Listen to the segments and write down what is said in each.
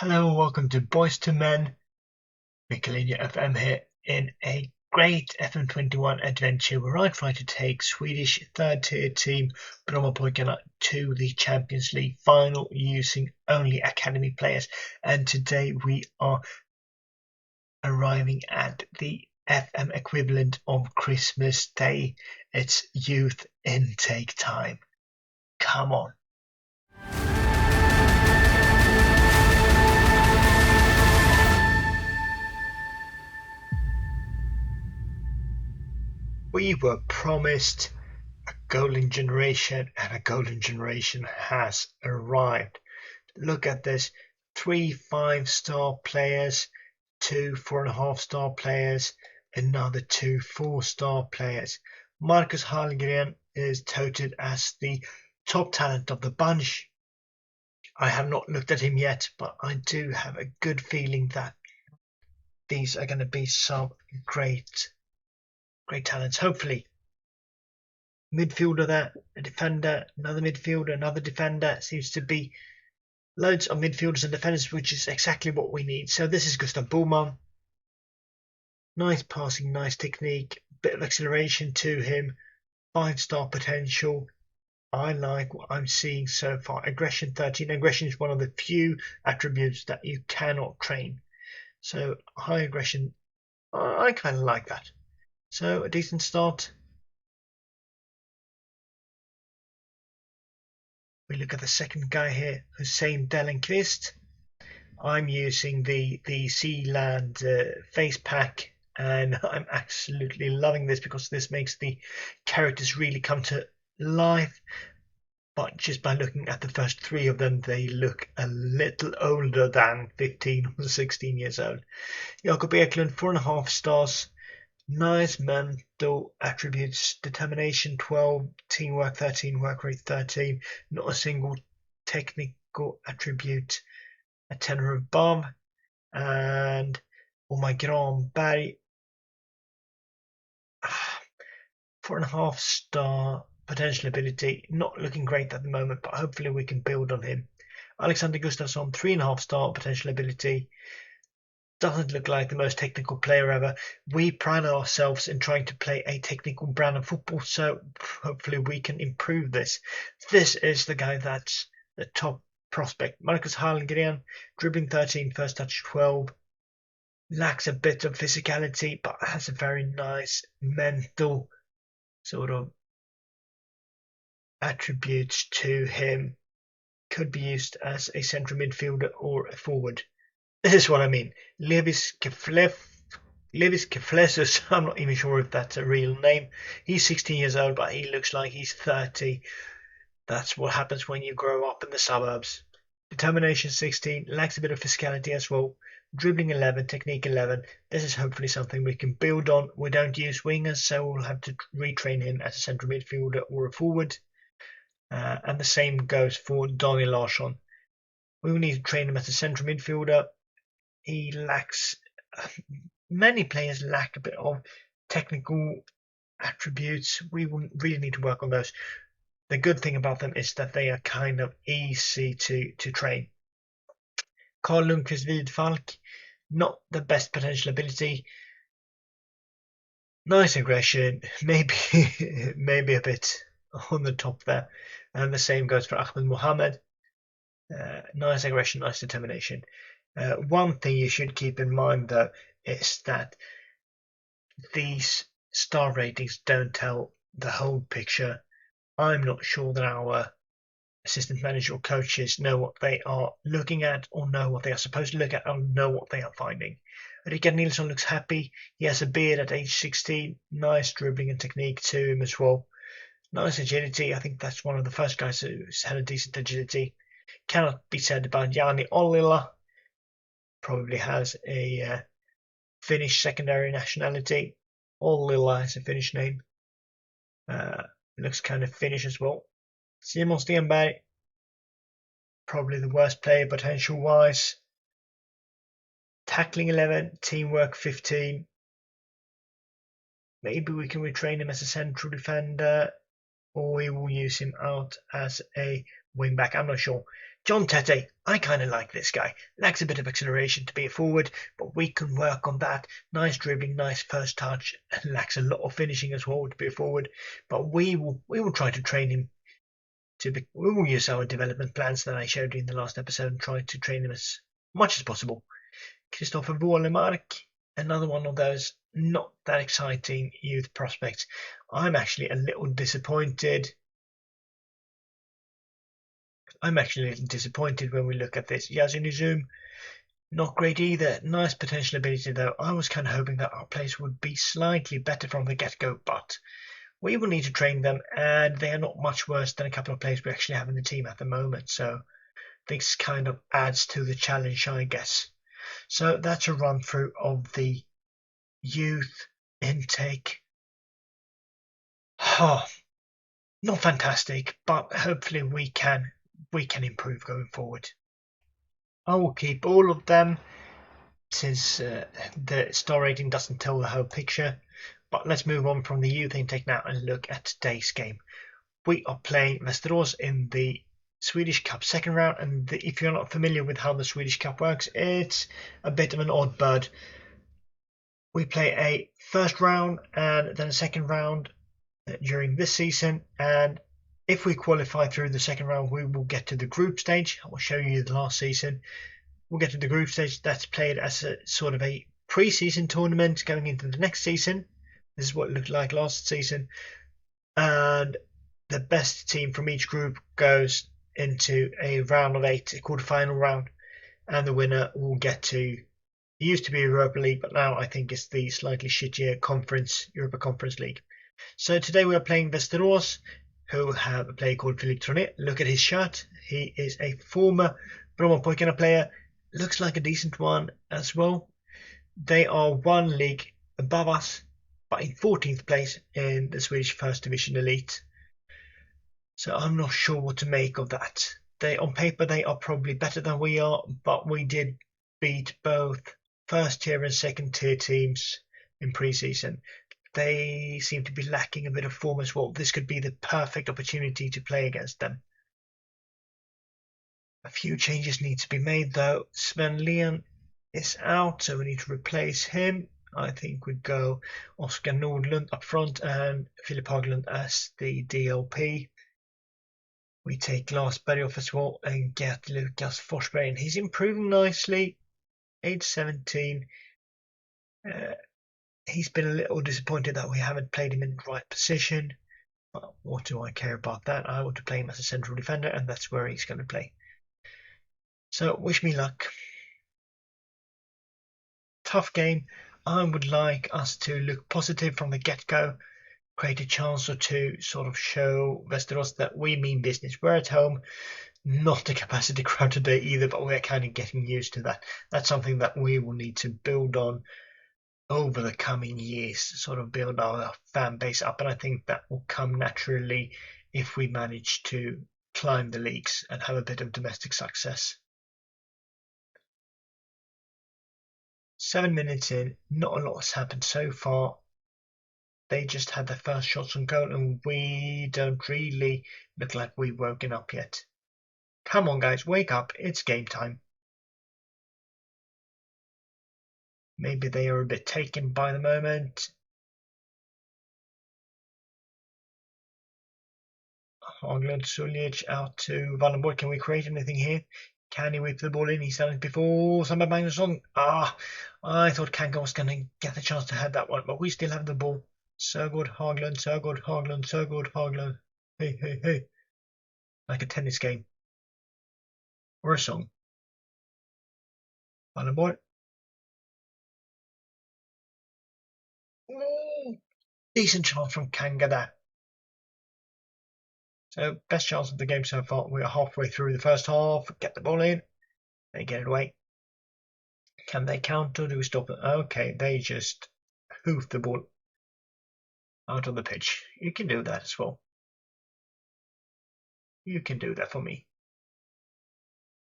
Hello and welcome to Boys to Men, Mikkelina FM here in a great FM21 adventure where I try to take Swedish third tier team Brommapojkarna to the Champions League final using only academy players. And today we are arriving at the FM equivalent of Christmas Day. It's youth intake time. Come on. We were promised a golden generation, and a golden generation has arrived. Look at this: 3 5-star players, 2 4.5-star players, another 2 4-star players. Marcus Hallgren is touted as the top talent of the bunch. I have not looked at him yet, but I do have a good feeling that these are going to be some great talents, hopefully. Midfielder there, a defender, another midfielder, another defender. Seems to be loads of midfielders and defenders, which is exactly what we need. So this is Gustav Boman. Nice passing, nice technique, bit of acceleration to him, 5-star potential. I like what I'm seeing so far. Aggression 13. Aggression is one of the few attributes that you cannot train. So high aggression, I kind of like that. So a decent start. We look at the second guy here, Hussein Delenquist. I'm using the Sealand face pack, and I'm absolutely loving this because this makes the characters really come to life. But just by looking at the first 3 of them, they look a little older than 15 or 16 years old. Jakob Eklund, 4.5 stars. Nice mental attributes: determination 12, teamwork 13, work rate 13, not a single technical attribute, a 10 or above. And my Granberg, 4.5-star potential ability, not looking great at the moment, but hopefully we can build on him. Alexander Gustafsson, 3.5-star potential ability. Doesn't look like the most technical player ever. We pride ourselves in trying to play a technical brand of football, so hopefully we can improve this. This is the guy that's the top prospect. Marcus Hallgren, dribbling 13, first touch 12. Lacks a bit of physicality, but has a very nice mental sort of attributes to him. Could be used as a central midfielder or a forward. This is what I mean. Levis Keflesus, I'm not even sure if that's a real name. He's 16 years old, but he looks like he's 30. That's what happens when you grow up in the suburbs. Determination 16, lacks a bit of physicality as well. Dribbling 11, technique 11. This is hopefully something we can build on. We don't use wingers, so we'll have to retrain him as a central midfielder or a forward. And the same goes for Daniel Larsson. We will need to train him as a central midfielder. He lacks, many players lack a bit of technical attributes. We will really need to work on those. The good thing about them is that they are kind of easy to train. Carl Lundqvist Widfalk, not the best potential ability. Nice aggression, maybe a bit on the top there. And the same goes for Ahmed Mohamed. Nice aggression, nice determination. One thing you should keep in mind, though, is that these star ratings don't tell the whole picture. I'm not sure that our assistant manager or coaches know what they are looking at, or know what they are supposed to look at, or know what they are finding. Rickard Nilsson looks happy. He has a beard at age 16. Nice dribbling and technique to him as well. Nice agility. I think that's one of the first guys who's had a decent agility. Cannot be said about Jani Ollila. Probably has a Finnish secondary nationality. Ollila is a Finnish name. Looks kind of Finnish as well. Simon Stenberg, probably the worst player potential wise. Tackling 11, teamwork 15. Maybe we can retrain him as a central defender, or we will use him out as a wing back. I'm not sure. John Tete, I kind of like this guy. Lacks a bit of acceleration to be a forward, but we can work on that. Nice dribbling, nice first touch, and lacks a lot of finishing as well to be a forward. But we will try to train him to be. We will use our development plans that I showed you in the last episode and try to train him as much as possible. Christopher Wålemark, another one of those not that exciting youth prospects. I'm actually a little disappointed. When we look at this. Yasin Zoom, not great either. Nice potential ability though. I was kind of hoping that our players would be slightly better from the get-go, but we will need to train them, and they are not much worse than a couple of players we actually have in the team at the moment. So this kind of adds to the challenge, I guess. So that's a run through of the youth intake. Not fantastic, but hopefully we can improve going forward. I will keep all of them since the star rating doesn't tell the whole picture. But let's move on from the youth intake now and look at today's game. We are playing Västerås in the Swedish Cup second round, and if you're not familiar with how the Swedish Cup works, it's a bit of an odd bird. We play a first round and then a second round during this season, and if we qualify through the second round, we will get to the group stage. I will show you the last season. We'll get to the group stage. That's played as a sort of a pre-season tournament going into the next season. This is what it looked like last season, and the best team from each group goes into a round of 8, a quarter-final round, and the winner will get to. It used to be Europa League, but now I think it's the slightly shittier Europa Conference League. So today we are playing Västerås, who have a player called Philippe Tronet. Look at his shirt. He is a former Brommapojkarna player. Looks like a decent one as well. They are one league above us, but in 14th place in the Swedish First Division Elite. So I'm not sure what to make of that. On paper, they are probably better than we are, but we did beat both first tier and second tier teams in pre-season. They seem to be lacking a bit of form as well. This could be the perfect opportunity to play against them. A few changes need to be made though. Sven Leon is out, so we need to replace him. I think we'd go Oskar Nordlund up front and Philip Haglund as the DLP. We take Lars Berghoff as well and get Lucas Forsberg, and he's improving nicely. Age 17. He's been a little disappointed that we haven't played him in the right position. But what do I care about that? I want to play him as a central defender, and that's where he's going to play. So wish me luck. Tough game. I would like us to look positive from the get-go, create a chance or two, sort of show Västerås that we mean business. We're at home, not a capacity crowd today either, but we're kind of getting used to that. That's something that we will need to build on over the coming years, sort of build our fan base up, and I think that will come naturally if we manage to climb the leagues and have a bit of domestic success. 7 minutes in, not a lot has happened so far. They just had their first shots on goal, and we don't really look like we've woken up yet. Come on, guys, wake up. It's game time. Maybe they are a bit taken by the moment. Haglund, Suljic out to Wallenborg. Can we create anything here? Can he whip the ball in? He's done it before. Sandberg Magnusson. I thought Kanka was going to get the chance to have that one, but we still have the ball. So good, Haglund. So good, Haglund. So good, Haglund. Hey, hey, hey. Like a tennis game. Or a song. Wallenborg. Decent chance from Kanga there. So best chance of the game so far. We are halfway through the first half. Get the ball in. They get it away. Can they counter? Do we stop it? Okay, they just hoof the ball out on the pitch. You can do that as well. You can do that for me.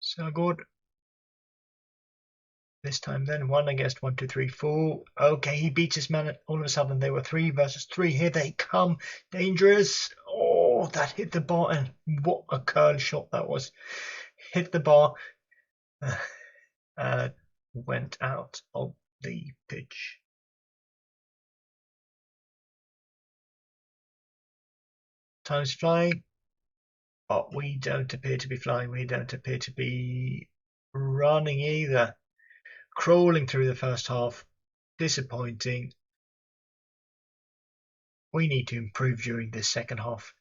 So good. This time then, 1 against 1, 2, 3, 4. Okay, he beats his man. All of a sudden, they were 3 versus 3. Here they come. Dangerous. Oh, that hit the bar, and what a curl shot that was. hit the bar, and went out of the pitch. Time's flying, but we don't appear to be flying. We don't appear to be running either. Crawling through the first half. Disappointing. We need to improve during this second half.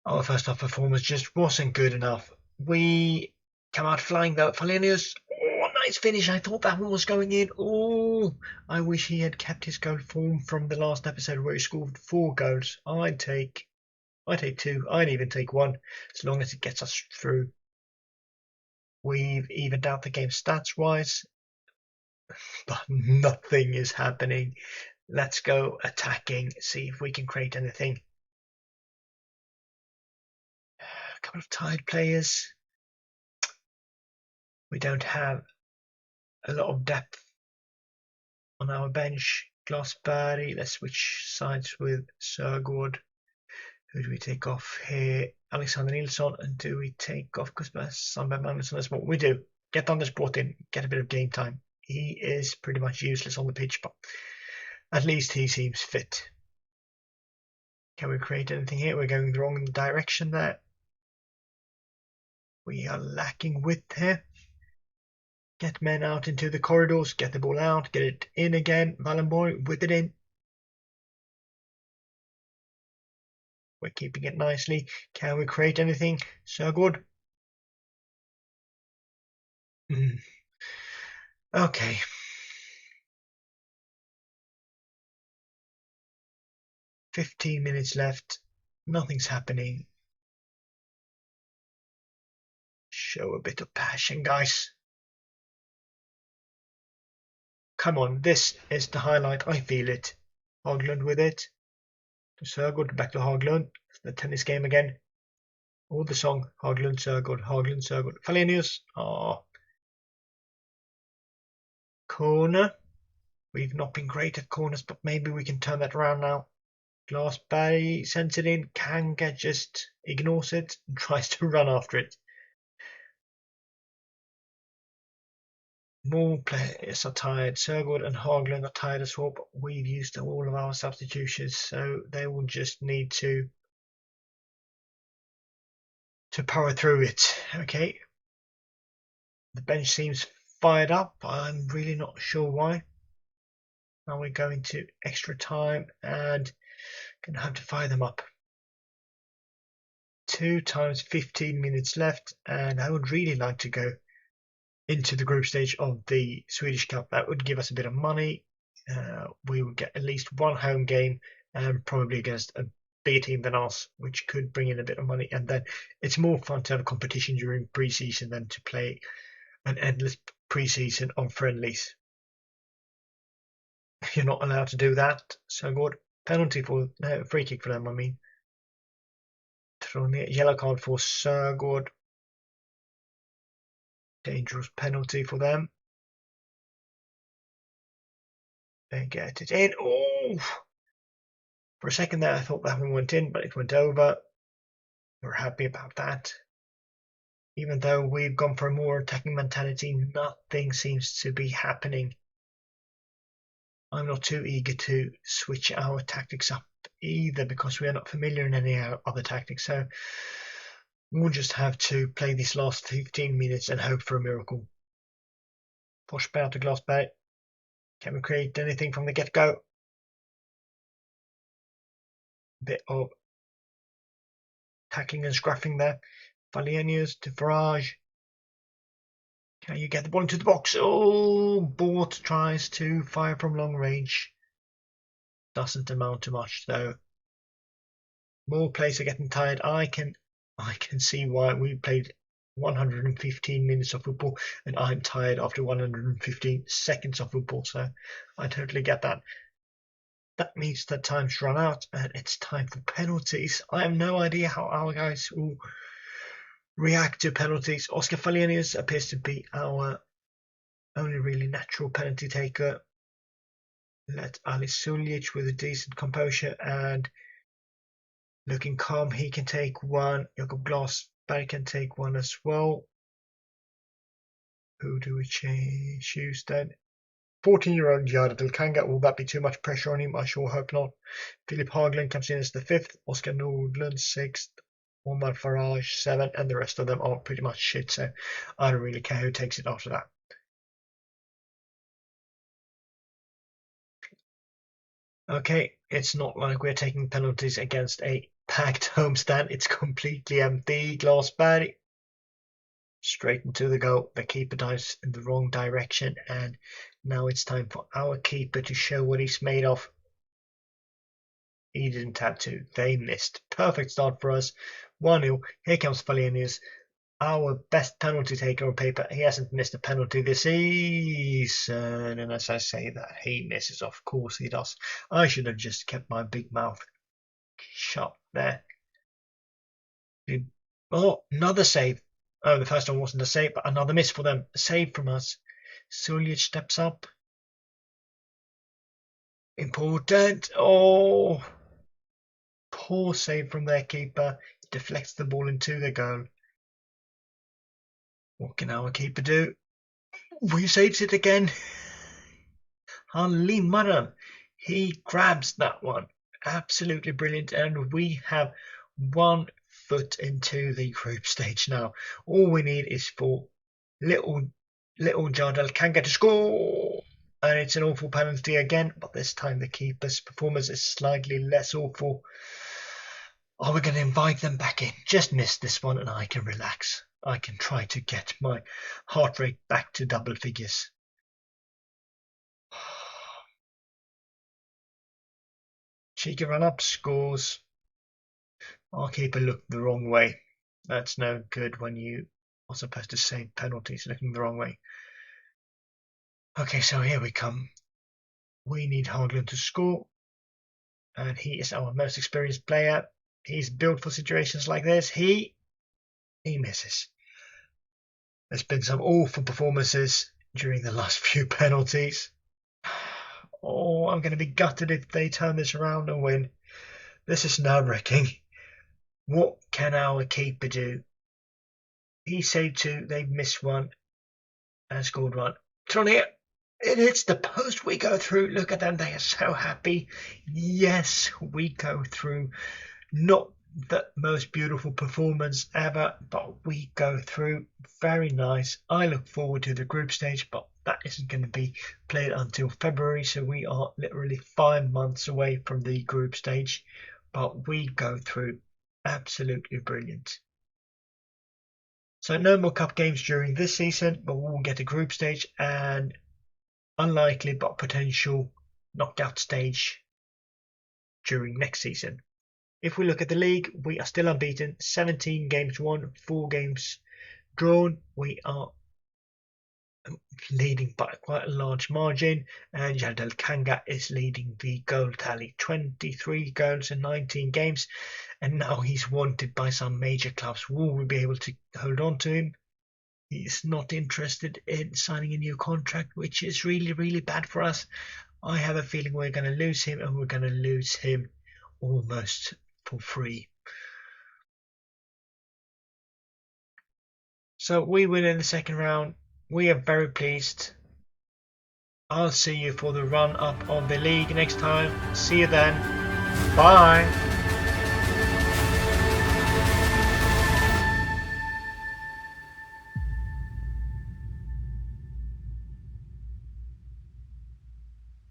Our first half performance just wasn't good enough. We come out flying though. Falenius, oh, nice finish. I thought that one was going in. Oh, I wish he had kept his goal form from the last episode where he scored 4 goals. I'd take 2. I'd even take 1 as long as it gets us through. We've evened out the game stats wise, but nothing is happening. Let's go attacking, see if we can create anything. A couple of tired players. We don't have a lot of depth on our bench. Glassberry, let's switch sides with Sörgård. Who do we take off here? Alexander Nilsson. And do we take off Sandberg Magnusson? That's what we do. Get Anders brought in, get a bit of game time. He is pretty much useless on the pitch, but at least he seems fit. Can we create anything here? We're going the wrong direction there. We are lacking width here. Get men out into the corridors, get the ball out, get it in again. Wallenborg with it in. We're keeping it nicely. Can we create anything? Sörgård. Okay. "15 minutes left. Nothing's happening. Show a bit of passion, guys. Come on, this is the highlight. I feel it. Haglund with it. To Sörgård, back to Haglund. The tennis game again. All the song. Haglund, Sörgård, Haglund, Sörgård. Falenius. Oh. Corner. We've not been great at corners, but maybe we can turn that around now. Glassberry sends it in. Kanga just ignores it and tries to run after it. More players are tired. Sörgård and Haglund are tired as well, but we've used all of our substitutions, so they will just need to power through it. Okay. The bench seems fired up. I'm really not sure why. Now we're going to extra time and gonna have to fire them up. 2 times 15 minutes left, and I would really like to go into the group stage of the Swedish Cup. That would give us a bit of money. We would get at least 1 home game, and probably against a bigger team than us, which could bring in a bit of money. And then it's more fun to have a competition during pre-season than to play an endless pre-season on friendlies. You're not allowed to do that. So good. Penalty for free kick for them, I mean. Yellow card for Sörgård. Dangerous penalty for them. They get it in. Oh! For a second there, I thought that one went in, but it went over. We're happy about that. Even though we've gone for a more attacking mentality, nothing seems to be happening. I'm not too eager to switch our tactics up either, because we are not familiar in any other tactics. So we'll just have to play these last 15 minutes and hope for a miracle. Forsberg to Glassberg. Can we create anything from the get-go? Bit of tackling and scruffing there. Falenius to Farage. Can you get the ball into the box? Oh, Bort tries to fire from long range. Doesn't amount to much though. More players are getting tired. I can see why. We played 115 minutes of football and I'm tired after 115 seconds of football, so I totally get that. That means that time's run out and it's time for penalties. I have no idea how our guys will react to penalties. Oscar Falenius appears to be our only really natural penalty taker. Let Ali Suljic with a decent composure and looking calm. He can take one. Jakob Barry can take one as well. Who do we choose then? 14-year-old Yardel Kanga. Will that be too much pressure on him? I sure hope not. Philip Haglund comes in as the 5th. Oscar Nordlund 6th. Omar Farage 7th. And the rest of them are pretty much shit. So I don't really care who takes it after that. Okay, it's not like we're taking penalties against a packed homestand. It's completely empty. Glass Barry. Straight into the goal. The keeper dives in the wrong direction, and now it's time for our keeper to show what he's made of. He didn't have to. They missed. Perfect start for us. 1-0. Here comes Falenius, our best penalty taker on paper. He hasn't missed a penalty this season, and as I say that, he misses. Of course he does. I should have just kept my big mouth shut there. Oh, another save. Oh, the first one wasn't a save, but another miss for them. A save from us. Suljic steps up. Important. Oh, poor save from their keeper. He deflects the ball into the goal. What can our keeper do? We saves it again. Albin Limpar. He grabs that one. Absolutely brilliant. And we have 1 foot into the group stage now. All we need is for little Jardel Kanga to score. And it's an awful penalty again, but this time the keeper's performance is slightly less awful. Are we going to invite them back in? Just miss this one and I can relax. I can try to get my heart rate back to double figures. Cheeky run up, scores. Our keeper looked the wrong way. That's no good when you are supposed to save penalties looking the wrong way. Okay, so here we come. We need Haglund to score. And he is our most experienced player. He's built for situations like this. He misses. There's been some awful performances during the last few penalties. Oh, I'm going to be gutted if they turn this around and win. This is nerve-wracking. What can our keeper do? He saved 2, they've missed 1 and scored 1. Tronier, it hits the post. We go through. Look at them, they are so happy. Yes, we go through. Not the most beautiful performance ever, but we go through. Very nice. I look forward to the group stage, but that isn't going to be played until February, so we are literally 5 months away from the group stage, but we go through. Absolutely brilliant. So no more cup games during this season, but we'll get a group stage and unlikely but potential knockout stage during next season. If we look at the league, we are still unbeaten. 17 games won, 4 games drawn. We are leading by quite a large margin, and Jardel Kanga is leading the goal tally. 23 goals in 19 games, and now he's wanted by some major clubs. Will we be able to hold on to him? He's not interested in signing a new contract, which is really, really bad for us. I have a feeling we're going to lose him, and we're going to lose him almost for free. So we win in the second round. We are very pleased. I'll see you for the run up of the league next time. See you then. Bye.